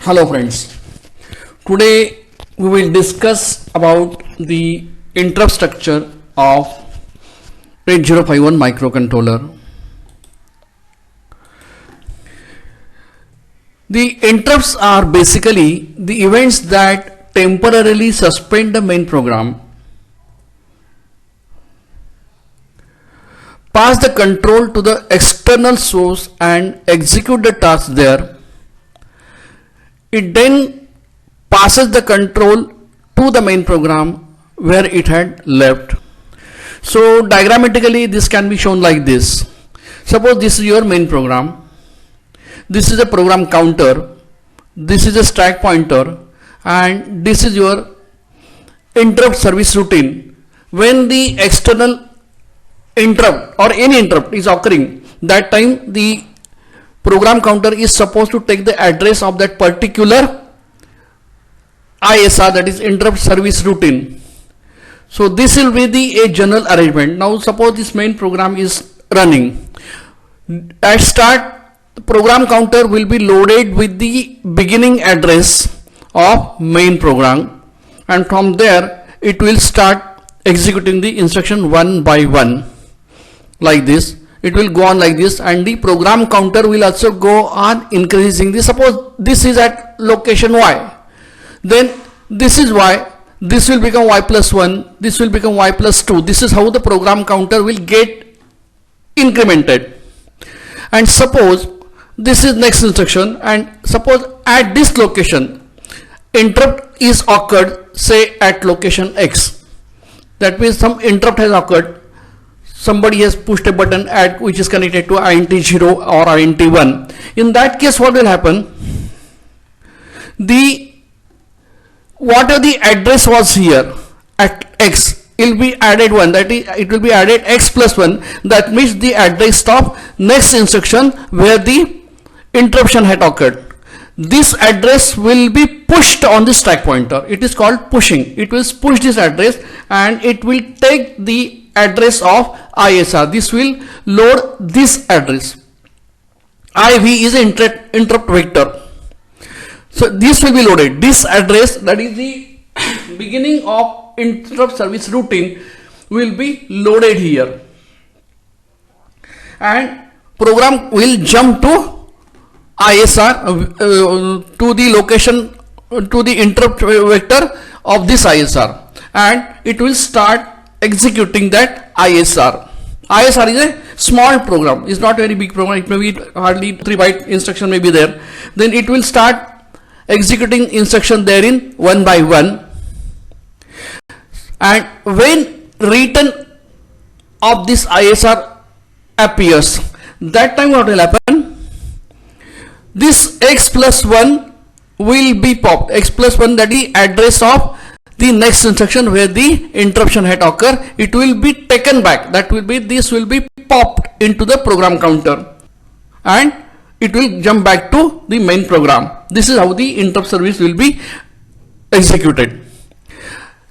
Hello friends, today we will discuss about the interrupt structure of 8051 microcontroller. The interrupts are basically the events that temporarily suspend the main program, pass the control to the external source and execute the task there. It then passes the control to the main program where it had left. So diagrammatically this can be shown like this. Suppose this is your main program, this is a program counter, this is a stack pointer, and this is your interrupt service routine. When the external interrupt or any interrupt is occurring, that time the program counter is supposed to take the address of that particular ISR, that is interrupt service routine. So this will be the general arrangement. Now suppose this main program is running. At start, the program counter will be loaded with the beginning address of main program, and from there it will start executing the instruction one by one like this. It will go on like this, and the program counter will also go on increasing this. Suppose this is at location y, then this is y, this will become y plus 1, this will become y plus 2. This is how the program counter will get incremented. And suppose this is next instruction, and suppose at this location interrupt is occurred, say at location x. That means some interrupt has occurred. Somebody has pushed a button at which is connected to INT0 or INT1. In that case, what will happen? Whatever the address was here at x will be added 1, that is, it will be added x plus 1. That means the address of next instruction where the interruption had occurred. This address will be pushed on the stack pointer. It is called pushing. It will push this address and it will take the address of ISR. This will load this address. IV is an interrupt vector. So this will be loaded. This address, that is the beginning of interrupt service routine, will be loaded here, and program will jump to ISR to the location, to the interrupt vector of this ISR, and it will start executing that ISR. ISR is a small program, it's not very big program, it may be hardly 3 byte instruction may be there. Then it will start executing instruction therein one by one, and when return of this ISR appears, that time what will happen? This x plus 1 will be popped. X plus 1, that is address of the next instruction where the interruption had occurred. It will be taken back. That will be, this will be popped into the program counter, and it will jump back to the main program. This is how the interrupt service will be executed.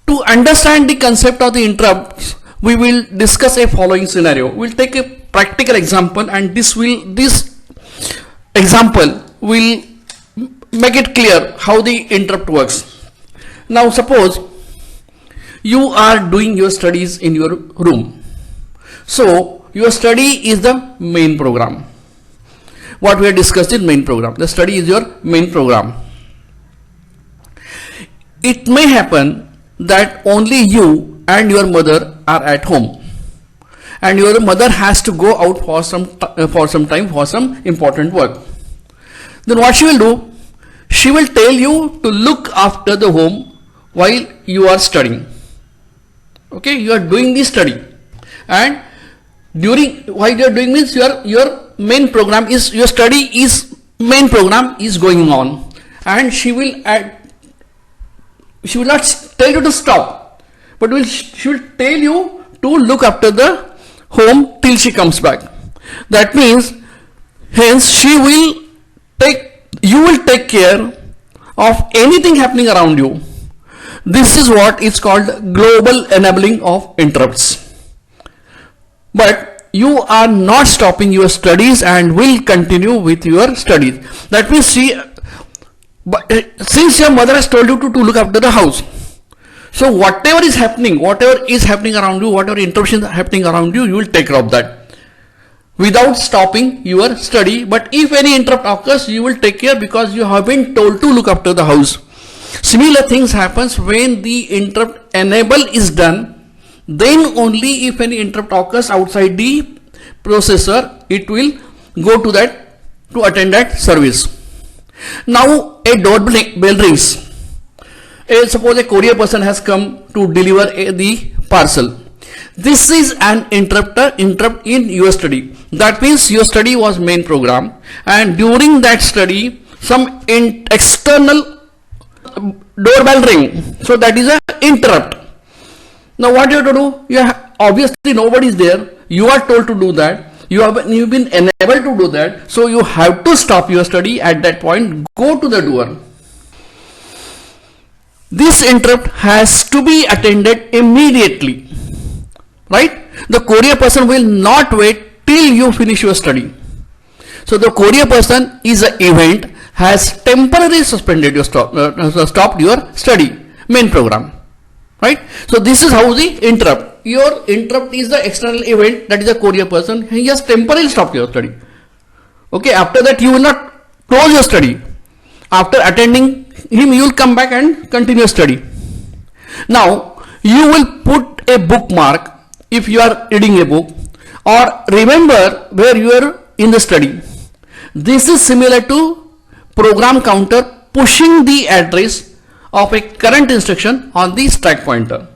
To understand the concept of the interrupts, we will discuss a following scenario. We will take a practical example, and this example will make it clear how the interrupt works. Now suppose you are doing your studies in your room. So your study is the main program. What we have discussed in main program. The study is your main program. It may happen that only you and your mother are at home, and your mother has to go out for some time for some important work. Then what she will do? She will tell you to look after the home while you are studying. Okay, you are doing the study, and while you are doing means your main program is, your study is, main program is going on, and she will not tell you to stop, but she will tell you to look after the home till she comes back. That means, hence you will take care of anything happening around you. This is what is called global enabling of interrupts. But you are not stopping your studies and will continue with your studies. That means, see, But since your mother has told you to look after the house, so whatever is happening around you, whatever interruptions are happening around you, you will take care of that without stopping your study. But if any interrupt occurs, you will take care because you have been told to look after the house. Similar things happens when the interrupt enable is done. Then only if any interrupt occurs outside the processor, it will go to that to attend that service. Now a doorbell rings. Suppose a courier person has come to deliver the parcel. This is an interrupt in your study. That means your study was main program, and during that study some external doorbell ring. So that is an interrupt. Now what you have to do? Obviously nobody is there. You are told to do that. You've been enabled to do that. So you have to stop your study at that point. Go to the door. This interrupt has to be attended immediately, right? The courier person will not wait till you finish your study. So the courier person is an event has temporarily suspended your stopped your study main program, right? So this is how the interrupt. Your interrupt is the external event, that is a courier person. He has temporarily stopped your study. Okay, after that you will not close your study. After attending him, you will come back and continue study. Now you will put a bookmark if you are reading a book, or remember where you are in the study. This is similar to program counter pushing the address of a current instruction on the stack pointer,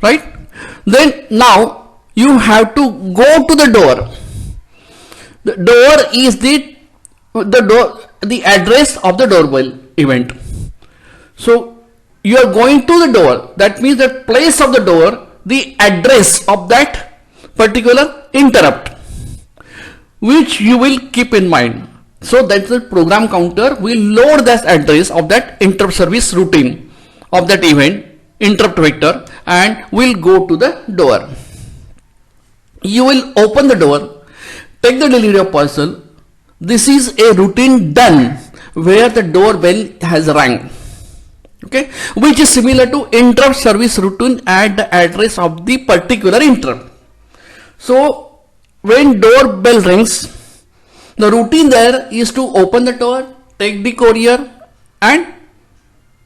right? Then now you have to go to the door. The door is the address of the doorbell event. So you are going to the door. That means the place of the door, the address of that particular interrupt, which you will keep in mind. So that the program counter will load that address of that interrupt service routine of that event interrupt vector and will go to the door. You will open the door, take the delivery of parcel. This is a routine done where the doorbell has rang, okay, which is similar to interrupt service routine at the address of the particular interrupt. So when doorbell rings, the routine there is to open the door, take the courier and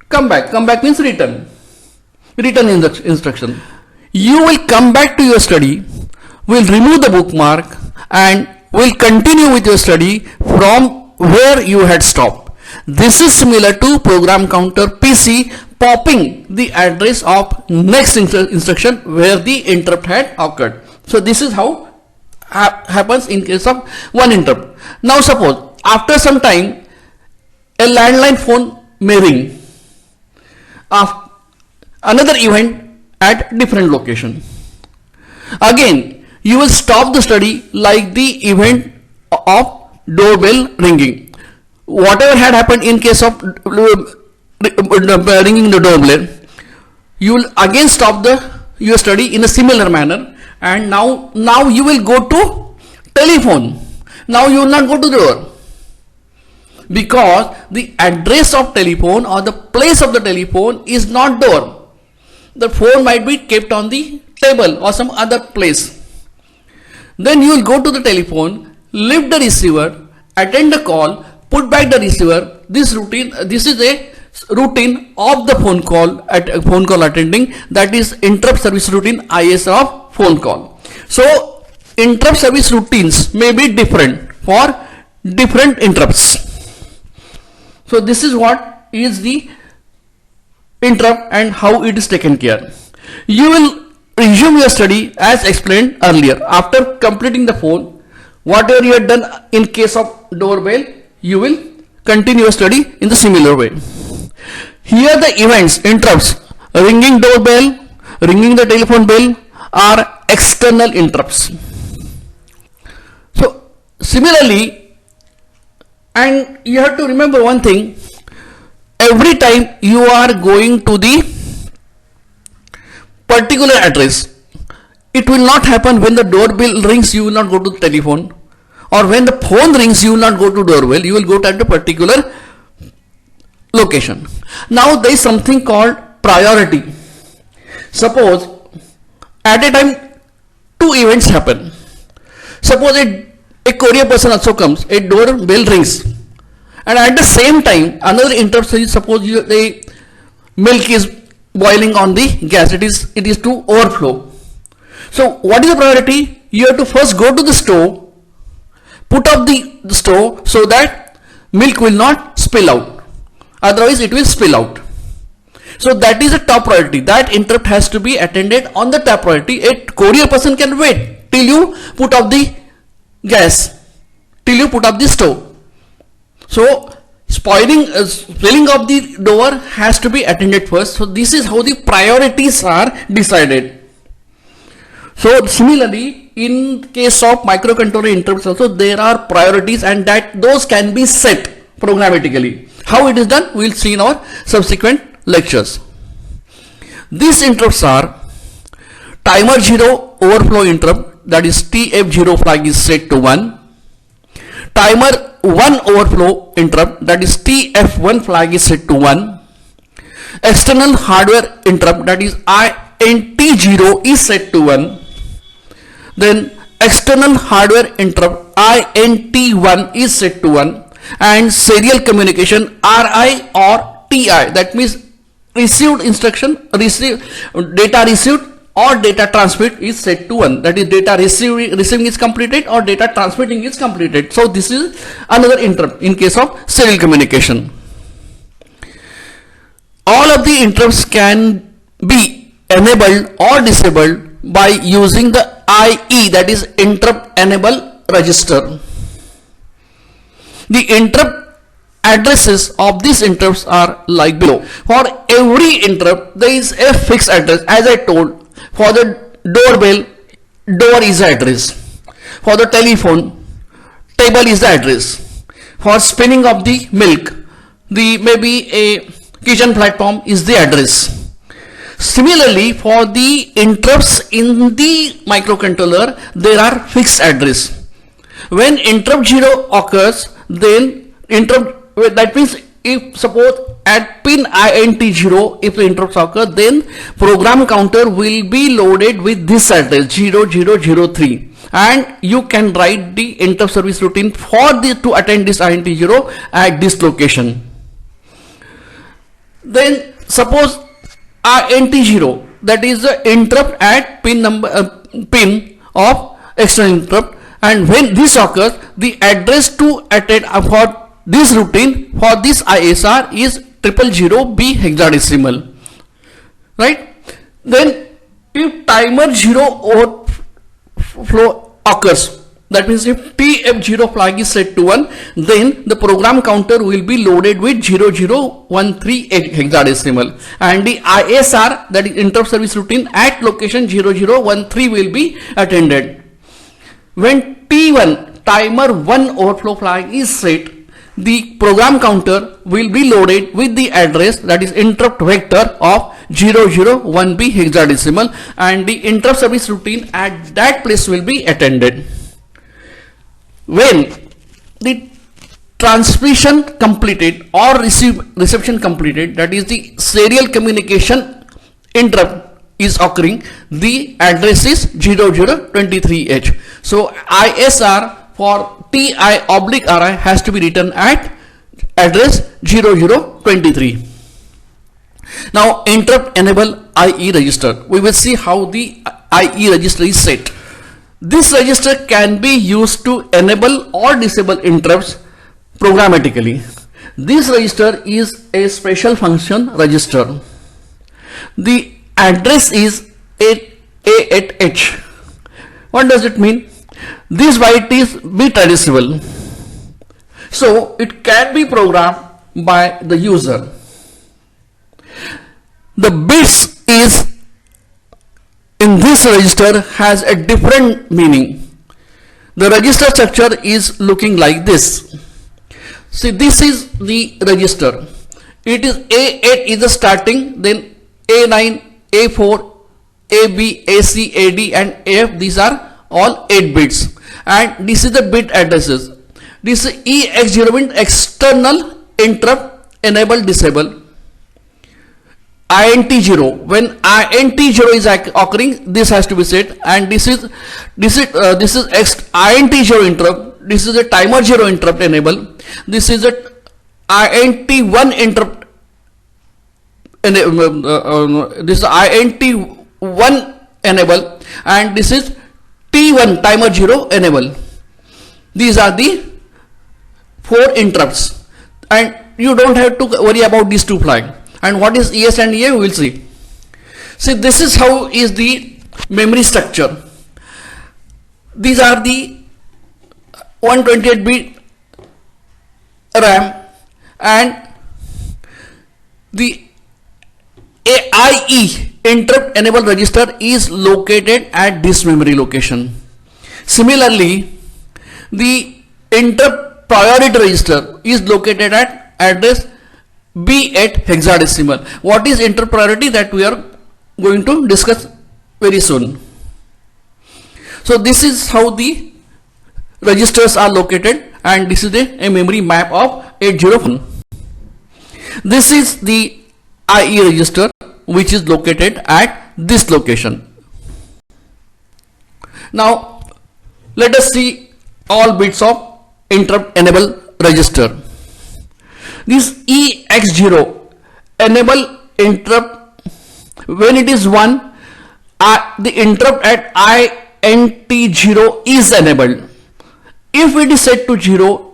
come back. Come back means return in the instruction. You will come back to your study, will remove the bookmark and will continue with your study from where you had stopped. This is similar to program counter PC popping the address of next instruction where the interrupt had occurred. So this is how happens in case of one interrupt. Now suppose after some time a landline phone may ring, another event at different location. Again you will stop the study like the event of doorbell ringing. Whatever had happened in case of ringing the doorbell, you will again stop your study in a similar manner, and now you will go to telephone. Now you will not go to the door, because the address of telephone or the place of the telephone is not door. The phone might be kept on the table or some other place. Then you will go to the telephone, lift the receiver, attend the call, put back the receiver. This is a routine of the phone call attending, that is interrupt service routine IS of phone call. So interrupt service routines may be different for different interrupts. So this is what is the interrupt and how it is taken care. You will resume your study as explained earlier. After completing the phone, whatever you had done in case of doorbell, you will continue your study in the similar way. Here the events, interrupts, ringing doorbell, ringing the telephone bell are external interrupts. So similarly, and you have to remember one thing, every time you are going to the particular address, it will not happen when the doorbell rings, you will not go to the telephone, or when the phone rings, you will not go to the doorbell. You will go to the particular location. Now there is something called priority. Suppose at a time two events happen. Suppose a courier person also comes, a doorbell rings, and at the same time another interrupt. Suppose the milk is boiling on the gas, it is to overflow. So what is the priority? You have to first go to the stove, put up the stove so that milk will not spill out, otherwise it will spill out. So that is a top priority. That interrupt has to be attended on the top priority. A courier person can wait till you put up the gas, till you put up the stove. So spilling of the door has to be attended first. So this is how the priorities are decided. So similarly, in case of microcontroller interrupts also there are priorities, and that those can be set programmatically. How it is done, we will see in our subsequent lectures. These interrupts are timer 0 overflow interrupt, that is TF0 flag is set to 1. Timer 1 overflow interrupt, that is TF1 flag is set to 1. External hardware interrupt, that is INT0 is set to 1. Then external hardware interrupt INT1 is set to 1. And serial communication RI or TI, that means received instruction, data received or data transmit is set to 1. That is data receiving is completed or data transmitting is completed. So this is another interrupt in case of serial communication. All of the interrupts can be enabled or disabled by using the IE, that is interrupt enable register. The interrupt addresses of these interrupts are like below. For every interrupt there is a fixed address. As I told, for the doorbell, door is the address. For the telephone, table is the address. For spinning of the milk, the maybe a kitchen platform is the address. Similarly, for the interrupts in the microcontroller, there are fixed address. When interrupt 0 occurs, then interrupt, that means if suppose at pin INT0 if the interrupts occur, then program counter will be loaded with this address 0003, and you can write the interrupt service routine for the to attend this INT0 at this location. Then suppose INT0, that is the interrupt at pin number pin of external interrupt, and when this occurs, the address to attend for this routine for this ISR is 000B hexadecimal, right? Then if timer 0 overflow occurs, that means if TF0 flag is set to 1, then the program counter will be loaded with 0013 hexadecimal, and the ISR, that is interrupt service routine, at location 0013 will be attended. When T1 timer 1 overflow flag is set, the program counter will be loaded with the address, that is interrupt vector of 001B hexadecimal, and the interrupt service routine at that place will be attended. When the transmission completed or reception completed, that is the serial communication interrupt is occurring, the address is 0023H. So ISR for TI/RI has to be written at address 0023. Now interrupt enable IE register. We will see how the IE register is set. This register can be used to enable or disable interrupts programmatically. This register is a special function register. The address is A8H. What does it mean? This byte is bit addressable, so it can be programmed by the user. The bits is in this register has a different meaning. The register structure is looking like this. See, this is the register. It is A8 is the starting, then A9, A4, AB, AC, AD and AF. These are all 8 bits, and this is the bit addresses. This EX0 means external interrupt enable disable int 0. When int 0 is occurring, this has to be set, and this is int 0 interrupt. This is a timer 0 interrupt enable. This is a int 1 interrupt. This is int 1 enable, and this is t1 timer 0 enable. These are the 4 interrupts, and you don't have to worry about these 2 flag. And what is ES and EA, we will see. See, this is how is the memory structure. These are the 128-bit RAM, and the IE interrupt enable register is located at this memory location. Similarly, the interrupt priority register is located at address B8 hexadecimal. What is interrupt priority, that we are going to discuss very soon. So this is how the registers are located, and this is a memory map of 801. This is the IE register, which is located at this location. Now let us see all bits of interrupt enable register. This EX0 enable interrupt, when it is 1, the interrupt at INT0 is enabled. If it is set to 0,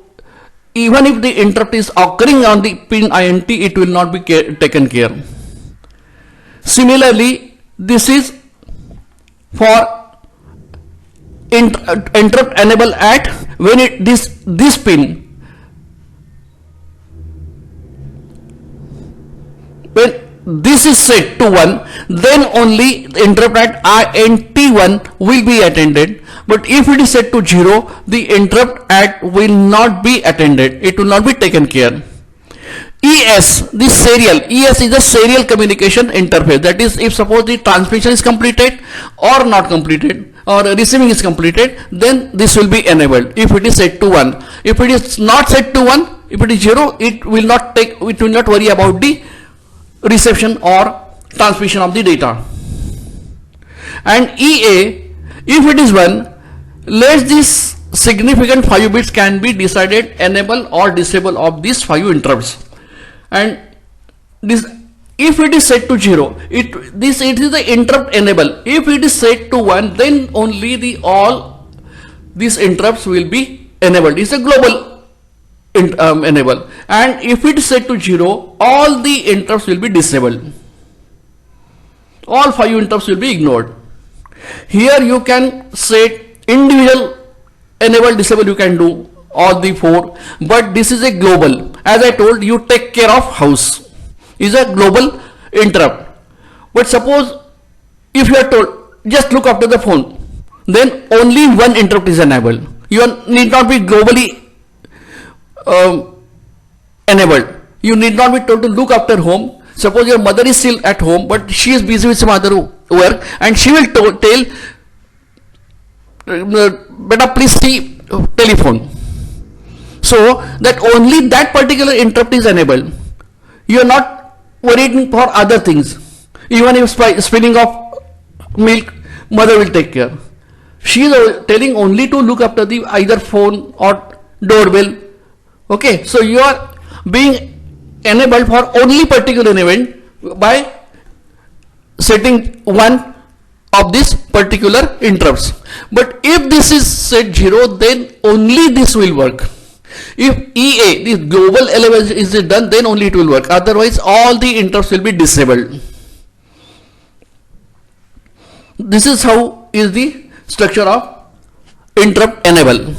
even if the interrupt is occurring on the pin INT, it will not be taken care. Similarly, this is for interrupt enable at when this pin, when this is set to 1, then only the interrupt at INT1 will be attended. But if it is set to 0, the interrupt at will not be attended, it will not be taken care. ES, this serial, ES is a serial communication interface. That is, if suppose the transmission is completed or not completed, or receiving is completed, then this will be enabled if it is set to 1. If it is not set to 1, if it is 0, it will not worry about the reception or transmission of the data. And EA, if it is 1, let this significant 5 bits can be decided enable or disable of these 5 interrupts. And this, if it is set to 0, it is the interrupt enable. If it is set to 1, then only all these interrupts will be enabled. It's a global enable. And if it is set to 0, all the interrupts will be disabled. All 5 interrupts will be ignored. Here you can set individual enable, disable, you can do all the 4, but this is a global. As I told you, take care of house is a global interrupt. But suppose if you are told just look after the phone, then only 1 interrupt is enabled. You need not be globally enabled. You need not be told to look after home. Suppose your mother is still at home, but she is busy with some other work, and she will tell, beta please see telephone. So that only that particular interrupt is enabled. You are not worried for other things. Even if spilling of milk, mother will take care. She is telling only to look after the either phone or doorbell. Okay, so you are being enabled for only particular event by setting 1 of this particular interrupts. But if this is set 0, then only this will work. If EA, this global element is done, then only it will work. Otherwise, all the interrupts will be disabled. This is how is the structure of interrupt enable.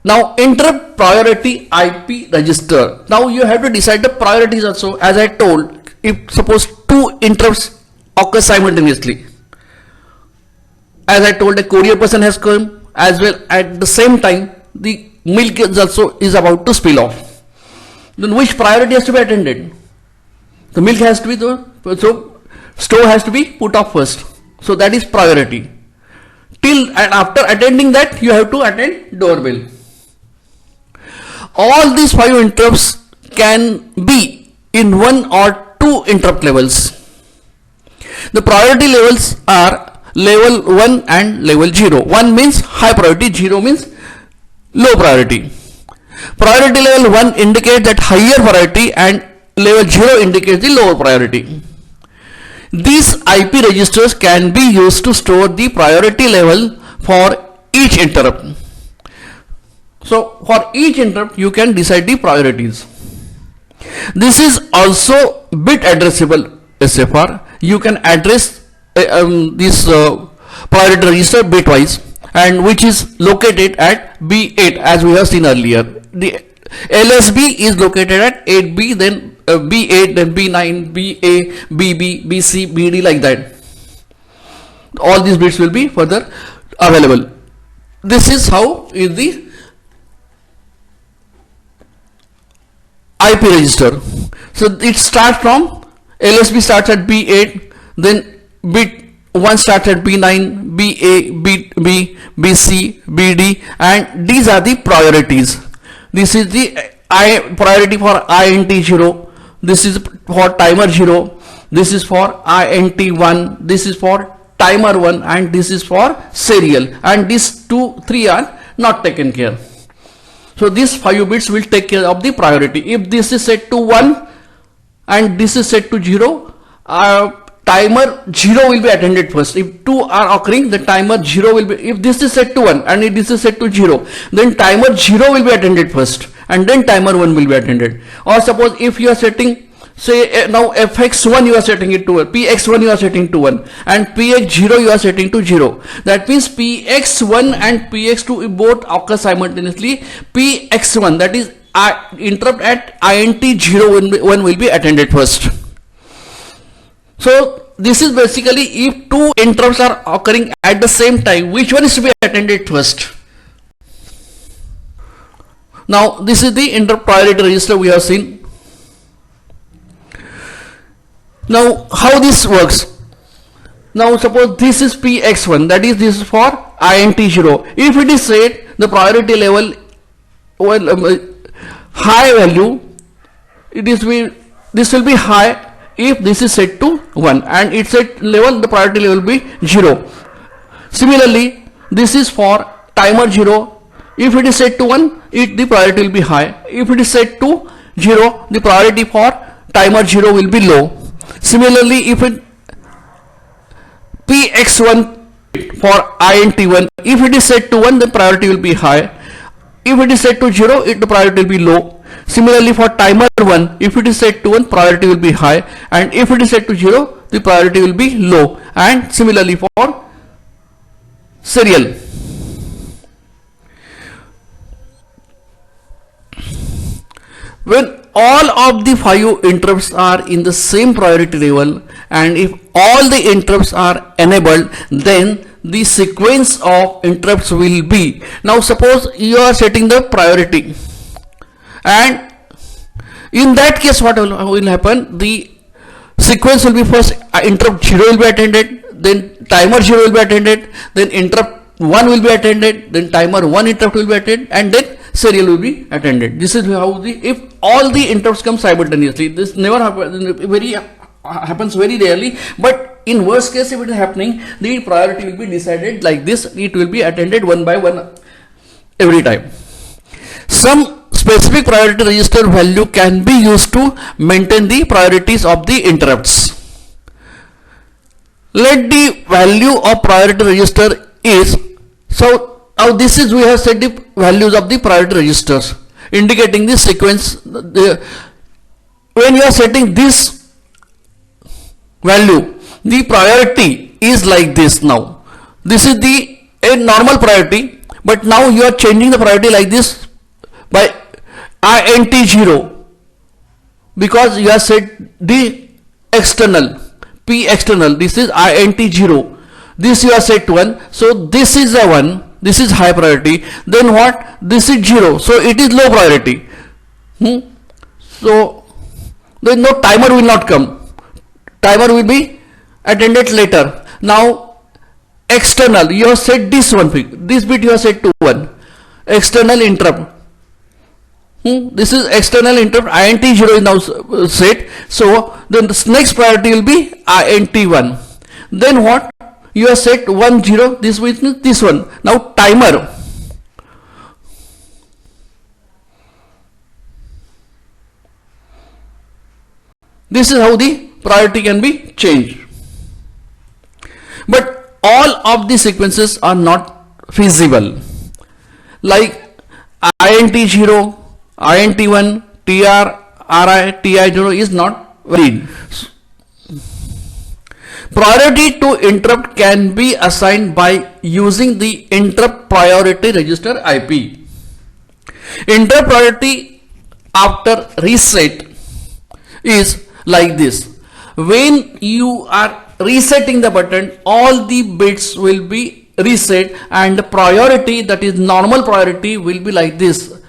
Now, interrupt priority IP register. Now you have to decide the priorities also. As I told, if suppose 2 interrupts occur simultaneously, as I told, a courier person has come, as well at the same time the milk is about to spill off. Then which priority has to be attended? The milk has to be so stove has to be put off first. So that is priority. Till and after attending that, you have to attend doorbell. All these 5 interrupts can be in one or two interrupt levels. The priority levels are level 1 and level 0. 1 means high priority, 0 means low priority. Priority level 1 indicates that higher priority and level 0 indicates the lower priority. These IP registers can be used to store the priority level for each interrupt. So for each interrupt you can decide the priorities. This is also bit addressable SFR. You can address this priority register bitwise, and which is located at B8 as we have seen earlier. The LSB is located at 8B, then B8, then B9, BA, BB, BC, BD, like that. All these bits will be further available. This is how is the IP register. So it starts from LSB starts at B8, then bit 1 starts at B9, BA, BB, BC, BD, and these are the priorities. This is the priority for INT 0, this is for timer 0, this is for INT 1, this is for timer 1, and this is for serial, and these 3 are not taken care. So these 5 bits will take care of the priority. If this is set to 1 and this is set to 0, timer 0 will be attended first. If 2 are occurring, the timer 0 will be, if this is set to 1 and if this is set to 0, then timer 0 will be attended first and then timer 1 will be attended. Or suppose if you are setting, say now fx1 you are setting it to 1, px1 you are setting to 1, and px0 you are setting to 0. That means px1 and px2 both occur simultaneously. Px1, that is interrupt at INT 0 1 will be attended first. So this is basically if 2 interrupts are occurring at the same time, which one is to be attended first. Now this is the interrupt priority register we have seen. Now how this works? Now suppose this is px1, that is this is for INT 0. If it is set the priority level high value, this will be high if this is set to 1, and its set level, the priority level will be 0. Similarly, this is for timer 0. If it is set to 1, the priority will be high. If it is set to 0, the priority for timer 0 will be low. Similarly, if it px1 for INT1, if it is set to 1, the priority will be high. If it is set to 0, the priority will be low. Similarly, for timer 1, if it is set to 1, priority will be high, and if it is set to 0, the priority will be low. And similarly for serial. When all of the 5 interrupts are in the same priority level, and if all the interrupts are enabled, then the sequence of interrupts will be, now suppose you are setting the priority, and in that case what will happen, the sequence will be first interrupt 0 will be attended, then timer 0 will be attended, then interrupt 1 will be attended, then timer 1 interrupt will be attended, and then serial will be attended. This is how if all the interrupts come simultaneously. This never happens very rarely, but in worst case if it is happening, the priority will be decided like this. It will be attended one by one every time. Some specific priority register value can be used to maintain the priorities of the interrupts. Let the value of priority register is, so now this is, we have set the values of the priority registers indicating the sequence. When you are setting this value, the priority is like this. Now this is a normal priority, but now you are changing the priority like this by INT 0, because you have set the external P external, this is INT 0, this you are set 1, so this is a 1, this is high priority, then what, this is 0, so it is low priority. So then no timer will not come, timer will be attended later. Now external, you have set this one, this bit you have set to 1, external interrupt. This is external interrupt, INT0 is now set. So then the next priority will be INT1. Then what? You have set 1 0, this means this one. Now timer. This is how the priority can be changed. But all of the sequences are not feasible. Like INT0, INT1, TR, RI, TI0 is not valid. Priority to interrupt can be assigned by using the interrupt priority register IP. Interrupt priority after reset is like this. When you are resetting the button, all the bits will be reset and the priority, that is normal priority, will be like this.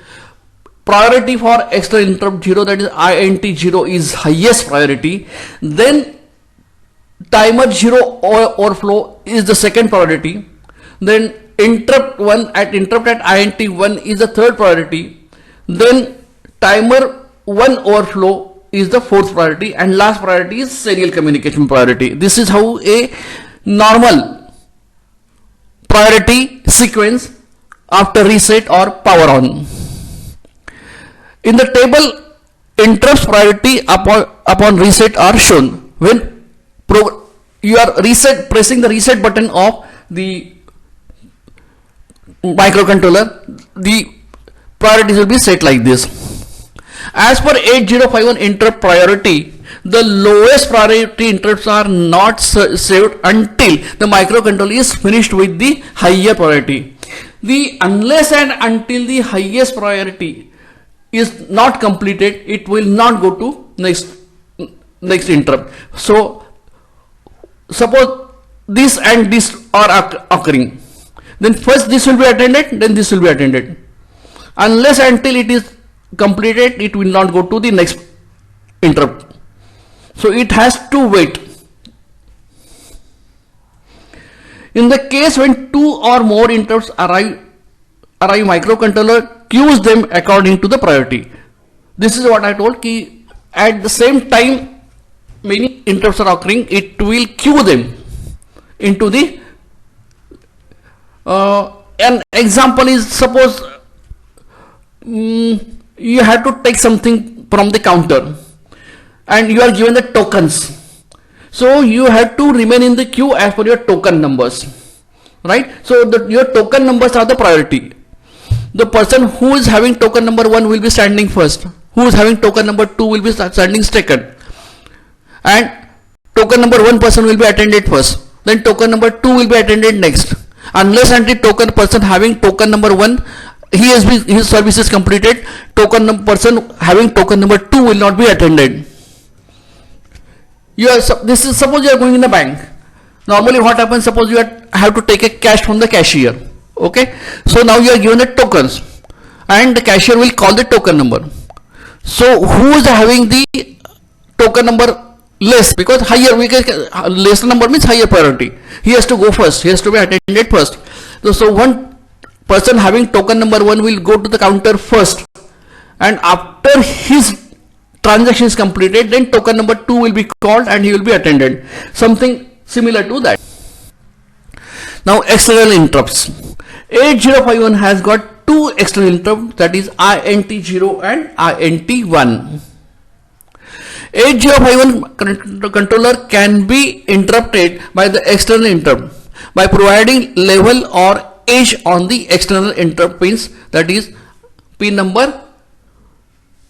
Priority for external interrupt 0, that is INT0, is highest priority. Then timer 0 overflow is the second priority. Then interrupt at INT1 is the third priority. Then timer 1 overflow is the fourth priority, and last priority is serial communication priority. This is how a normal priority sequence after reset or power on. In the table, interrupts priority upon reset are shown. When you are pressing the reset button of the microcontroller, the priorities will be set like this. As per 8051 interrupt priority, the lowest priority interrupts are not saved until the microcontroller is finished with the higher priority. Unless and until the highest priority is not completed, it will not go to next interrupt. So suppose this and this are occurring, then first this will be attended, then this will be attended. Unless until it is completed, it will not go to the next interrupt. So it has to wait. In the case when two or more interrupts arrive, microcontroller queues them according to the priority. This is what I told, ki at the same time many interrupts are occurring, it will queue them into the an example is, suppose you have to take something from the counter and you are given the tokens, so you have to remain in the queue as per your token numbers, right? So your token numbers are the priority. The person who is having token number 1 will be standing first, who is having token number 2 will be standing second, and token number 1 person will be attended first, then token number 2 will be attended next. Unless until token person having token number 1, his service is completed, person having token number 2 will not be attended. Suppose you are going in the bank. Normally what happens, suppose you have to take a cash from the cashier. Okay, so now you are given the tokens and the cashier will call the token number. So who is having the token number less, because higher, lesser number means higher priority, he has to go first, he has to be attended first. So one person having token number 1 will go to the counter first, and after his transaction is completed, then token number 2 will be called and he will be attended. Something similar to that. Now external interrupts. 8051 has got two external interrupts, that is INT0 and INT1. 8051 controller can be interrupted by the external interrupt by providing level or edge on the external interrupt pins, that is pin number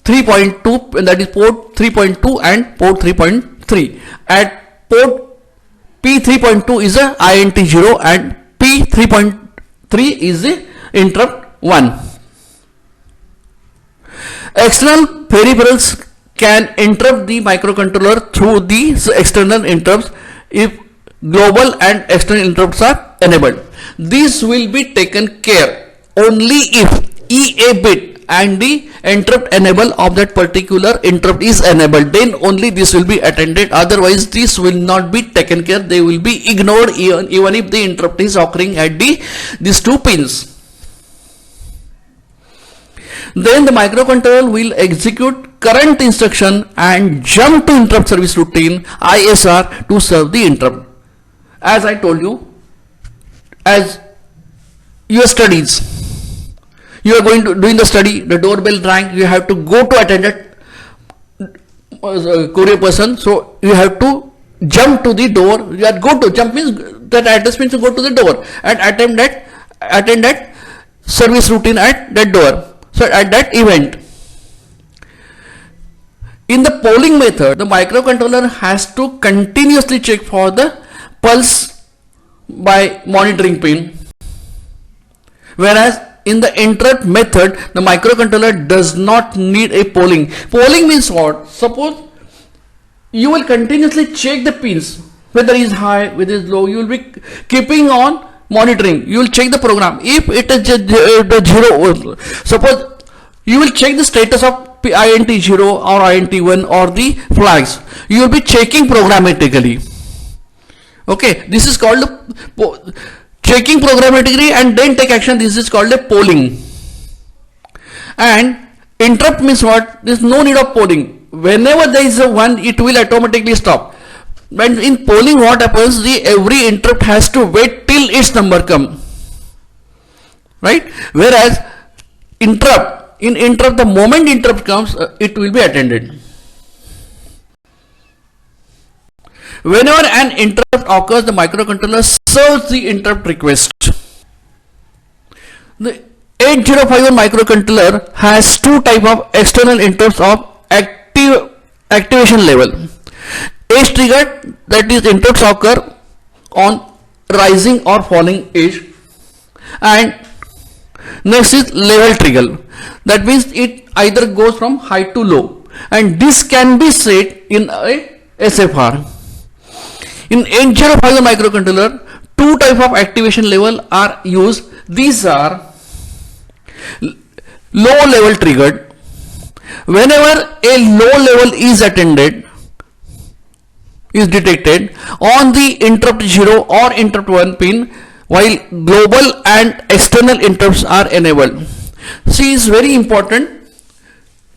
3.2, and that is port 3.2 and port 3.3. At port P3.2 is a INT0 and P3.3 is the interrupt 1. External peripherals can interrupt the microcontroller through these external interrupts if global and external interrupts are enabled. This will be taken care only if EA bit and the interrupt enable of that particular interrupt is enabled, then only this will be attended. Otherwise this will not be taken care, they will be ignored even if the interrupt is occurring at these two pins. Then the microcontroller will execute current instruction and jump to interrupt service routine ISR to serve the interrupt. As I told you, as your studies, you are going to doing the study, the doorbell rang, you have to go to attend it, courier person, so you have to jump to the door. You are go to jump means that address means to go to the door and attend that service routine at that door. So at that event, in the polling method, the microcontroller has to continuously check for the pulse by monitoring pin, whereas in the interrupt method, the microcontroller does not need a polling. Polling means what? Suppose you will continuously check the pins, whether it is high, whether it is low. You will be keeping on monitoring. You will check the program. If it is the zero, suppose you will check the status of INT 0 or INT 1 or the flags. You will be checking programmatically. Okay, this is called the checking programmatically and then take action. This is called a polling. And interrupt means what? There is no need of polling. Whenever there is a one, it will automatically stop. When in polling, what happens? Every interrupt has to wait till its number come. Right? Whereas interrupt, the moment interrupt comes, it will be attended. Whenever an interrupt occurs, the microcontroller serves the interrupt request. The 8051 microcontroller has two types of external interrupts of activation level. Edge triggered, that is interrupts occur on rising or falling edge, and next is level trigger, that means it either goes from high to low, and this can be set in a SFR. In 8051 microcontroller, two types of activation level are used. These are low level triggered. Whenever a low level is detected on the interrupt 0 or interrupt 1 pin, while global and external interrupts are enabled. See, it's very important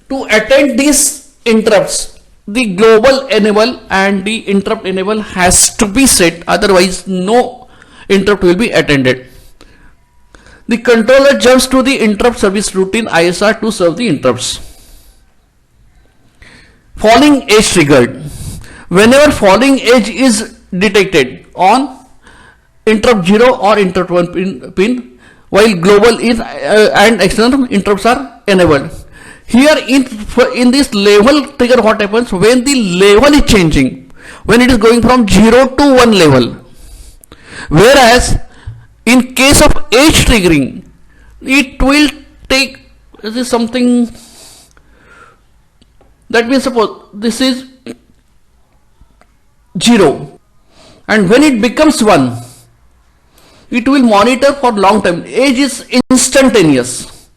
to attend these interrupts. The global enable and the interrupt enable has to be set, otherwise no interrupt will be attended. The controller jumps to the interrupt service routine ISR to serve the interrupts. Falling edge triggered. Whenever falling edge is detected on interrupt 0 or interrupt 1 pin, while global and external interrupts are enabled. Here in this level trigger, what happens when the level is changing, when it is going from 0 to 1 level, whereas in case of edge triggering, it will take something, that means suppose this is 0 and when it becomes 1, it will monitor for long time. Edge is instantaneous.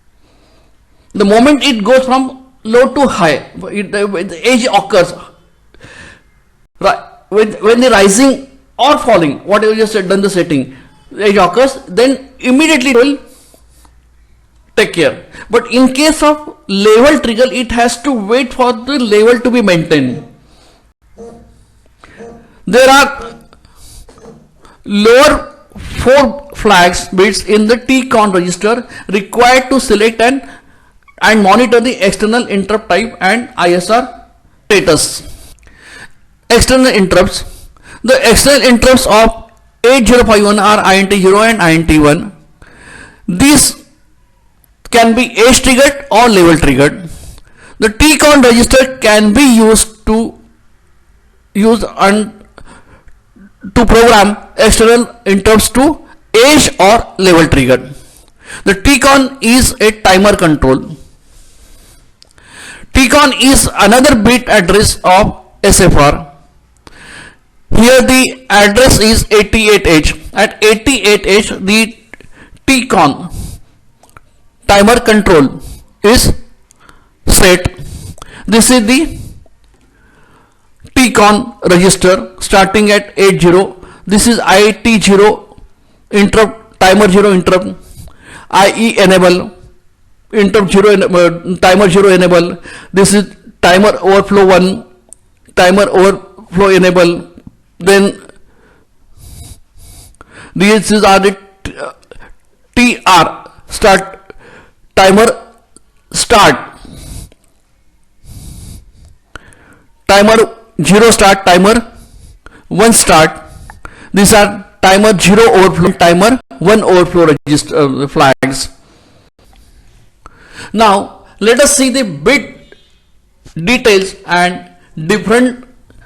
The moment it goes from low to high, the edge occurs. When the rising or falling, whatever you just done the setting, the edge occurs, then immediately it will take care. But in case of level trigger, it has to wait for the level to be maintained. There are lower 4 flags bits in the TCON register required to select and monitor the external interrupt type and ISR status. External interrupts. The external interrupts of 8051 are INT 0 and INT 1. These can be edge triggered or level triggered. The TCON register can be used to program external interrupts to edge or level triggered. The TCON is a timer control. TCON is another bit address of SFR. Here the address is 88H. At 88H, the TCON timer control is set. This is the TCON register starting at 80. This is IT0 interrupt, timer 0 interrupt, IE enable, interrupt 0 timer 0 enable. This is timer overflow 1, timer overflow enable. Then these are the TR start, timer start, timer 0 start, timer 1 start. These are timer 0 overflow, timer 1 overflow register flags. Now let us see the bit details and different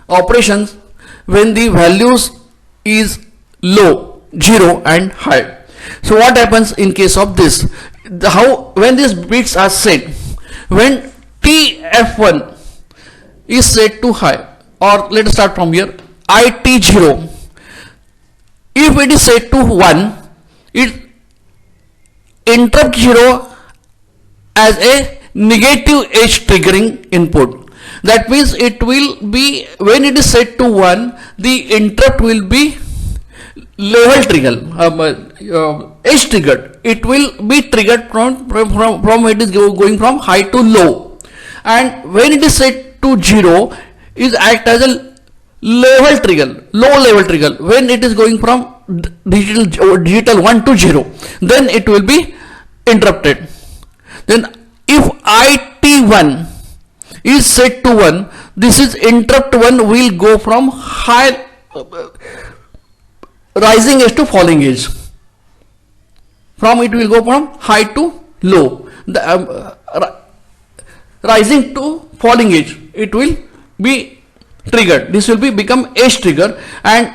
operations when the values is low, 0 and high. So what happens in case of this? When these bits are set, when TF1 is set to high, or let us start from here, IT0, if it is set to 1, it interrupt 0 as a negative edge triggering input. That means it will be, when it is set to 1, the interrupt will be level trigger, edge triggered. It will be triggered from it is going from high to low, and when it is set to 0, is act as a level trigger, low level trigger. When it is going from digital 1 to 0, then it will be interrupted. Then if IT1 is set to 1, this is interrupt 1 will go from high rising edge to falling edge. From it will go from high to low, rising to falling edge. It will be triggered. This will be become edge trigger, and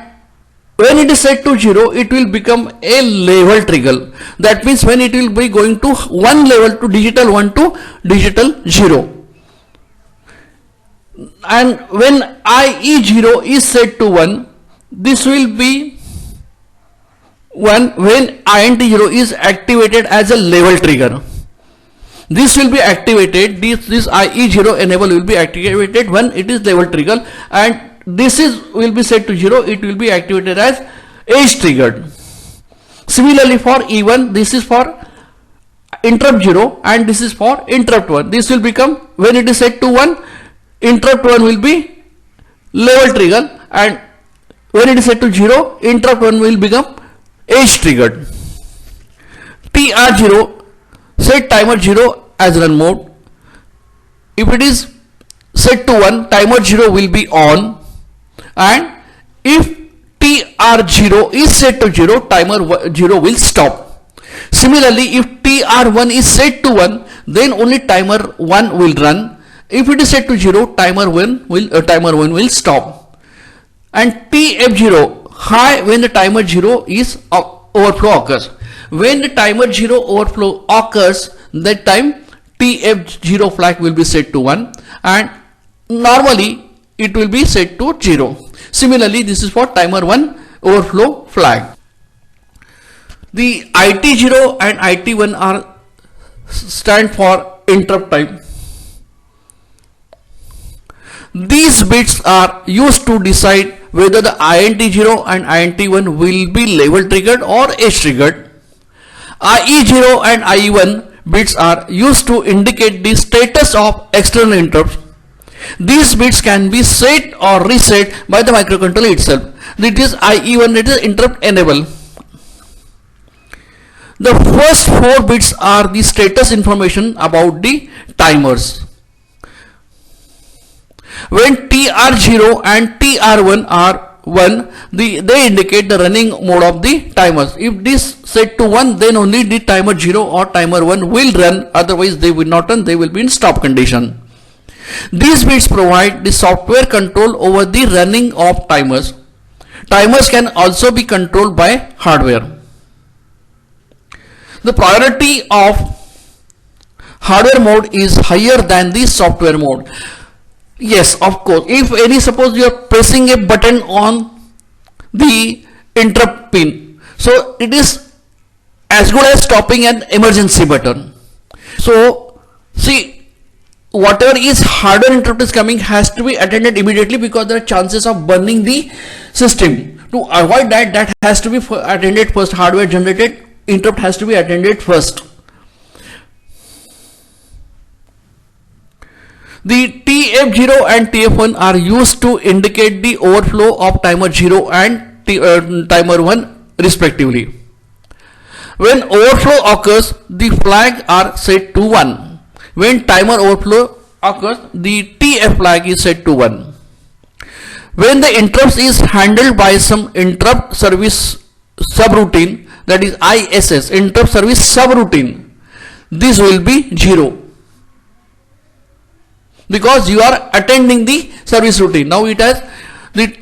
when it is set to 0, it will become a level trigger. That means when it will be going to one level, to digital 1 to digital 0. And when IE0 is set to 1, this will be 1 when INT0 is activated as a level trigger. This will be activated, this IE0 enable will be activated when it is level trigger, and this will be set to 0, it will be activated as edge triggered. Similarly for E1, this is for interrupt 0 and this is for interrupt 1. This will become, when it is set to 1, interrupt 1 will be level trigger, and when it is set to 0, interrupt 1 will become edge triggered. TR0, set timer 0 as run mode. If it is set to 1, timer 0 will be on, and if TR0 is set to 0, timer 0 will stop. Similarly, if TR1 is set to 1, then only timer 1 will run. If it is set to 0, timer 1 will stop. And TF0 high when the timer 0 is overflow occurs. When the timer 0 overflow occurs, that time TF0 flag will be set to 1, and normally it will be set to 0. Similarly, this is for timer 1 overflow flag. The IT0 and IT1 are stand for interrupt type. These bits are used to decide whether the INT0 and INT1 will be level triggered or edge triggered. IE0 and IE1 bits are used to indicate the status of external interrupts. These bits can be set or reset by the microcontroller itself. It is IE1, it is interrupt enable. The first 4 bits are the status information about the timers. When TR0 and TR1 are 1, they indicate the running mode of the timers. If this set to 1, then only the timer 0 or timer 1 will run, otherwise they will not run, they will be in stop condition. These bits provide the software control over the running of timers. Timers can also be controlled by hardware. The priority of hardware mode is higher than the software mode. Yes, of course. If any, suppose you are pressing a button on the interrupt pin, so it is as good as stopping an emergency button. So see, whatever is hardware interrupt is coming has to be attended immediately, because there are chances of burning the system. To avoid that, that has to be attended first. Hardware generated interrupt has to be attended first. The TF0 and TF1 are used to indicate the overflow of timer 0 and timer 1 respectively. When overflow occurs, the flag are set to 1. When timer overflow occurs, the TF flag is set to 1. When the interrupt is handled by some interrupt service subroutine, that is ISS, interrupt service subroutine, this will be 0. Because you are attending the service routine. Now it has the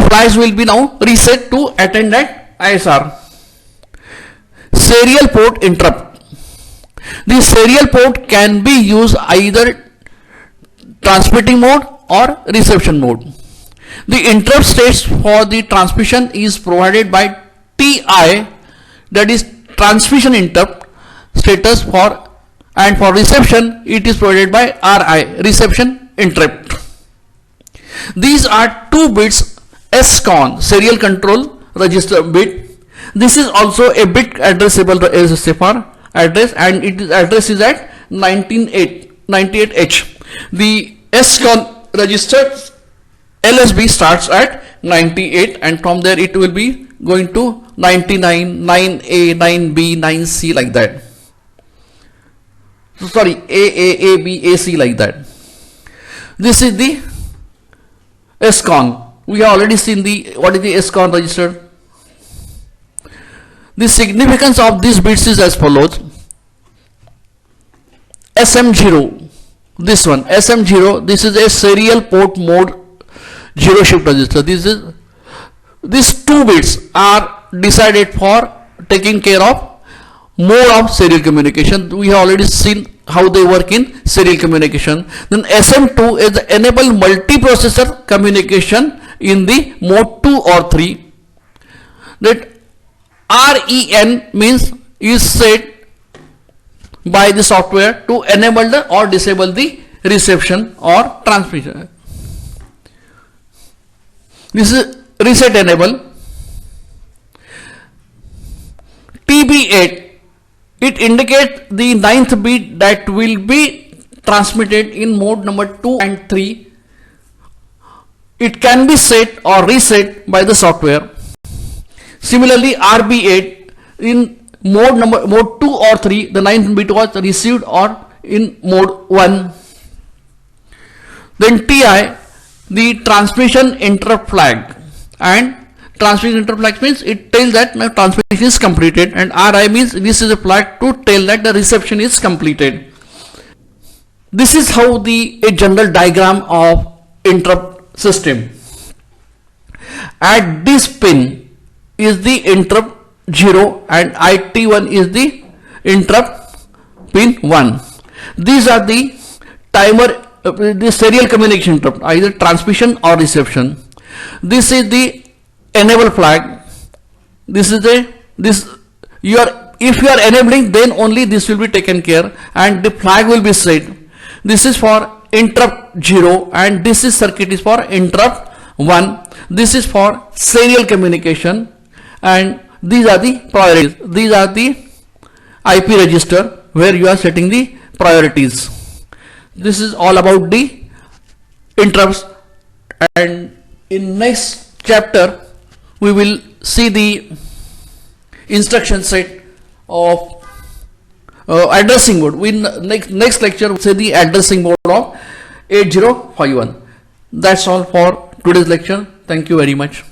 flags will be now reset to attend that ISR. Serial port interrupt. The serial port can be used either transmitting mode or reception mode. The interrupt states for the transmission is provided by TI, that is transmission interrupt status, for and for reception it is provided by RI, reception interrupt. These are 2 bits SCON, serial control register bit. This is also a bit addressable SFR address, and its address is at 98H. The SCON registered LSB starts at 98, and from there it will be going to 99, 9A, 9B, 9C, like that. So sorry, A, B, AC, like that. This is the SCON. We have already seen what is the SCON register. The significance of these bits is as follows. SM0, this one, SM0, this is a serial port mode 0 shift register. These 2 bits are decided for taking care of mode of serial communication. We have already seen how they work in serial communication. Then SM2 is the enable multiprocessor communication in the mode 2 or 3. That REN means is set by the software to enable the or disable the reception or transmission. This is reset enable. TB8, it indicates the 9th bit that will be transmitted in mode number 2 and 3. It can be set or reset by the software. Similarly, RB8, in mode 2 or 3, the 9th bit was received or in mode 1. Then TI, the transmission interrupt flag, and transmission interrupt flag means it tells that now transmission is completed, and RI means this is a flag to tell that the reception is completed. This is how a general diagram of interrupt system. At this pin is the interrupt 0 and IT1 is the interrupt pin 1. These are the timer, the serial communication interrupt, either transmission or reception. This is the enable flag. This is if you are enabling, then only this will be taken care and the flag will be set. This is for interrupt 0 and this is circuit is for interrupt 1. This is for serial communication, and these are the priorities. These are the IP register where you are setting the priorities. This is all about the interrupts, and in next chapter we will see the instruction set of addressing mode. In next lecture we'll see the addressing mode of 8051. That's all for today's lecture. Thank you very much.